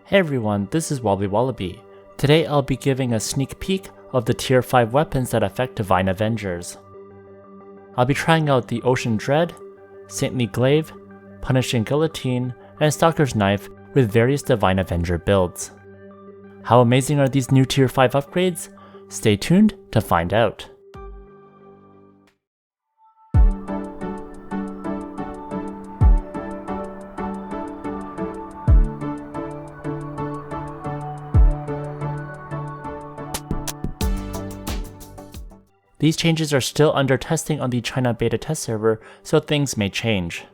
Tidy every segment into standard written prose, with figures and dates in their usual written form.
Hey everyone, this is WobblyWallaby. Today I'll be giving a sneak peek of the tier 5 weapons that affect Divine Avengers. I'll be trying out the Ocean Dread, Saintly Glaive, Punishing Guillotine, and Stalker's Knife with various Divine Avenger builds. How amazing are these new tier 5 upgrades? Stay tuned to find out. These changes are still under testing on the China beta test server, so things may change.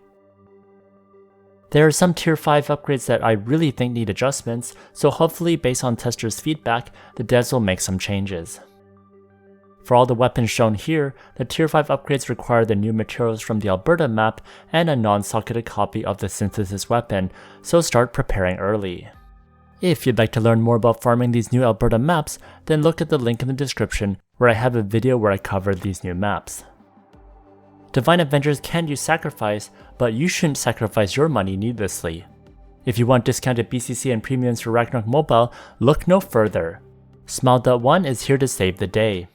There are some tier 5 upgrades that I really think need adjustments, so hopefully based on testers' feedback, the devs will make some changes. For all the weapons shown here, the tier 5 upgrades require the new materials from the Alberta map and a non-socketed copy of the synthesis weapon, so start preparing early. If you'd like to learn more about farming these new Alberta maps, then look at the link in the description where I have a video where I cover these new maps. Divine Avengers can use sacrifice, but you shouldn't sacrifice your money needlessly. If you want discounted BCC and premiums for Ragnarok Mobile, look no further. Smile.one is here to save the day.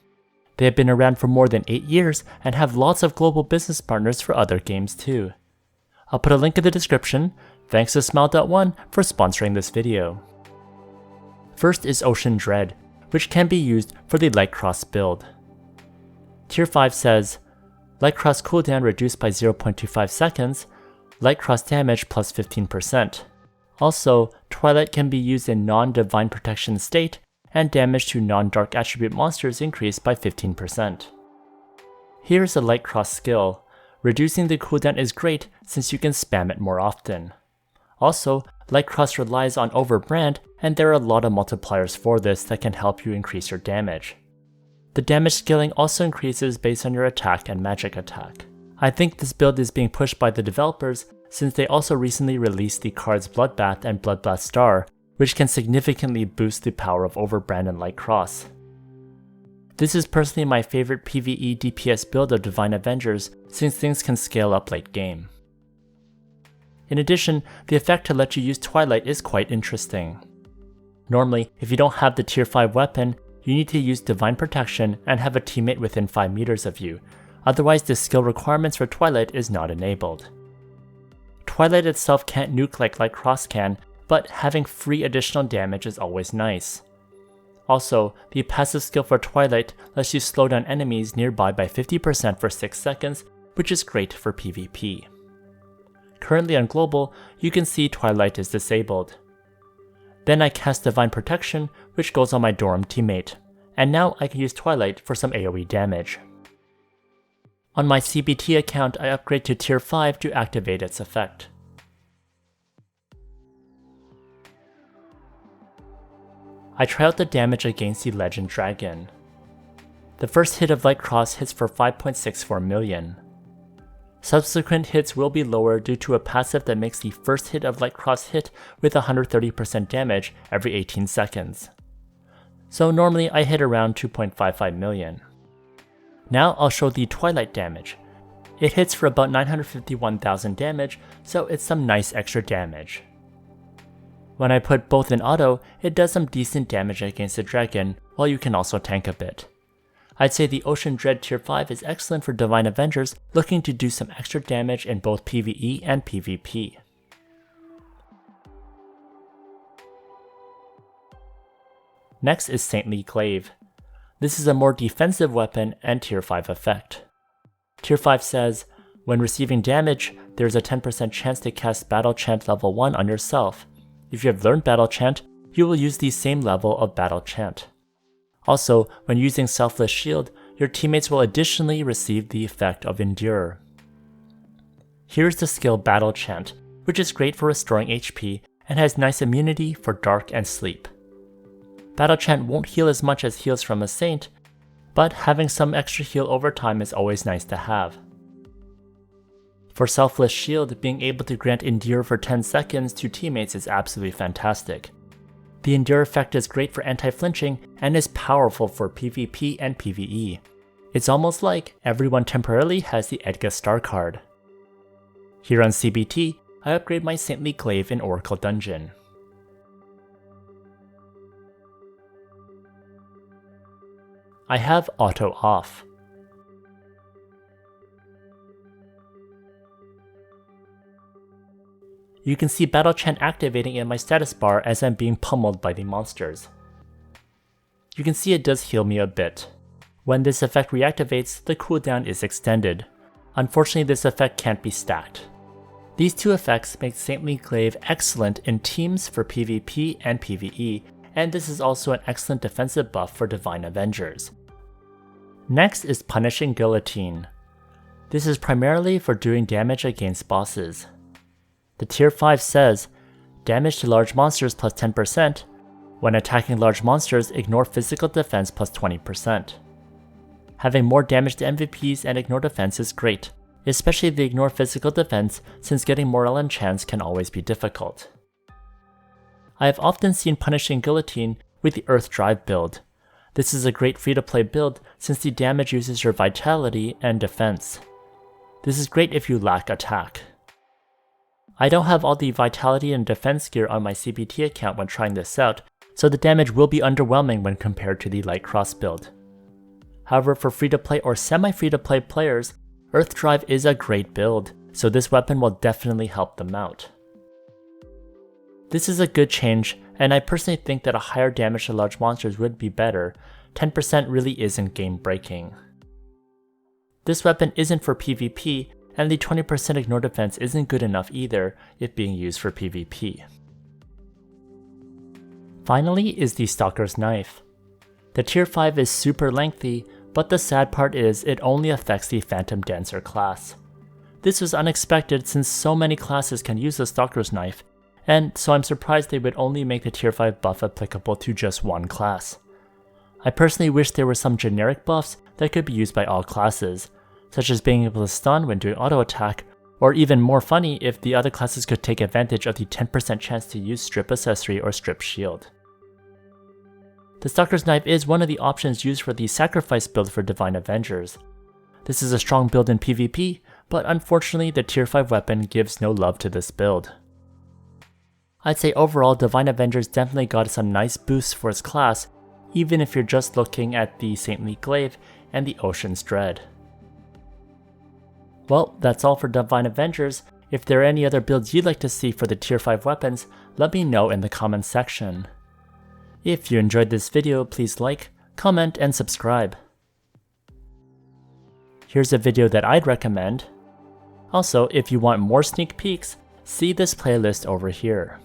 They have been around for more than 8 years and have lots of global business partners for other games too. I'll put a link in the description. Thanks to Smile.one for sponsoring this video. First is Ocean Dread, which can be used for the Light Cross build. Tier 5 says, Light Cross cooldown reduced by 0.25 seconds, Light Cross damage plus 15%. Also, Twilight can be used in non-divine protection state, and damage to non-dark attribute monsters increased by 15%. Here is a Light Cross skill. Reducing the cooldown is great since you can spam it more often. Also, Light Cross relies on overbrand, and there are a lot of multipliers for this that can help you increase your damage. The damage scaling also increases based on your attack and magic attack. I think this build is being pushed by the developers since they also recently released the cards Bloodbath and Bloodbath Star, which can significantly boost the power of overbrand and Light Cross. This is personally my favorite PvE DPS build of Divine Avengers since things can scale up late game. In addition, the effect to let you use Twilight is quite interesting. Normally, if you don't have the tier 5 weapon, you need to use Divine Protection and have a teammate within 5 meters of you, otherwise the skill requirements for Twilight is not enabled. Twilight itself can't nuke like Light Cross can, but having free additional damage is always nice. Also, the passive skill for Twilight lets you slow down enemies nearby by 50% for 6 seconds, which is great for PvP. Currently on Global, you can see Twilight is disabled. Then I cast Divine Protection, which goes on my Dorm teammate, and now I can use Twilight for some AoE damage. On my CBT account, I upgrade to tier 5 to activate its effect. I try out the damage against the Legend Dragon. The first hit of Light Cross hits for 5.64 million. Subsequent hits will be lower due to a passive that makes the first hit of Light Cross hit with 130% damage every 18 seconds. So normally I hit around 2.55 million. Now I'll show the Twilight damage. It hits for about 951,000 damage, so it's some nice extra damage. When I put both in auto, it does some decent damage against the dragon, while you can also tank a bit. I'd say the Ocean Dread tier 5 is excellent for Divine Avengers looking to do some extra damage in both PvE and PvP. Next is Saintly Glaive. This is a more defensive weapon and tier 5 effect. Tier 5 says, when receiving damage, there is a 10% chance to cast Battle Chant level 1 on yourself. If you have learned Battle Chant, you will use the same level of Battle Chant. Also, when using Selfless Shield, your teammates will additionally receive the effect of Endure. Here's the skill Battle Chant, which is great for restoring HP and has nice immunity for Dark and Sleep. Battle Chant won't heal as much as heals from a Saint, but having some extra heal over time is always nice to have. For Selfless Shield, being able to grant Endure for 10 seconds to teammates is absolutely fantastic. The Endure effect is great for anti-flinching and is powerful for PvP and PvE. It's almost like everyone temporarily has the Edgar Star card. Here on CBT, I upgrade my Saintly Glaive in Oracle Dungeon. I have auto off. You can see Battle Chant activating in my status bar as I'm being pummeled by the monsters. You can see it does heal me a bit. When this effect reactivates, the cooldown is extended. Unfortunately, this effect can't be stacked. These two effects make Saintly Glaive excellent in teams for PvP and PvE, and this is also an excellent defensive buff for Divine Avengers. Next is Punishing Guillotine. This is primarily for doing damage against bosses. The tier 5 says, damage to large monsters plus 10%, when attacking large monsters ignore physical defense plus 20%. Having more damage to MVPs and ignore defense is great, especially the ignore physical defense since getting morale and chance can always be difficult. I have often seen Punishing Guillotine with the Earth Drive build. This is a great free-to-play build since the damage uses your vitality and defense. This is great if you lack attack. I don't have all the vitality and defense gear on my CBT account when trying this out, so the damage will be underwhelming when compared to the Light Cross build. However, for free-to-play or semi-free-to-play players, Earth Drive is a great build, so this weapon will definitely help them out. This is a good change, and I personally think that a higher damage to large monsters would be better. 10% really isn't game breaking. This weapon isn't for PvP, and the 20% ignore defense isn't good enough either if being used for PvP. Finally is the Stalker's Knife. The tier 5 is super lengthy, but the sad part is it only affects the Phantom Dancer class. This was unexpected since so many classes can use the Stalker's Knife, and so I'm surprised they would only make the tier 5 buff applicable to just one class. I personally wish there were some generic buffs that could be used by all classes, such as being able to stun when doing auto attack, or even more funny if the other classes could take advantage of the 10% chance to use Strip Accessory or Strip Shield. The Stalker's Knife is one of the options used for the Sacrifice build for Divine Avengers. This is a strong build in PvP, but unfortunately the tier 5 weapon gives no love to this build. I'd say overall Divine Avengers definitely got some nice boosts for its class, even if you're just looking at the Saintly Glaive and the Ocean's Dread. Well, that's all for Divine Avengers. If there are any other builds you'd like to see for the tier 5 weapons, let me know in the comments section. If you enjoyed this video, please like, comment, and subscribe. Here's a video that I'd recommend. Also, if you want more sneak peeks, see this playlist over here.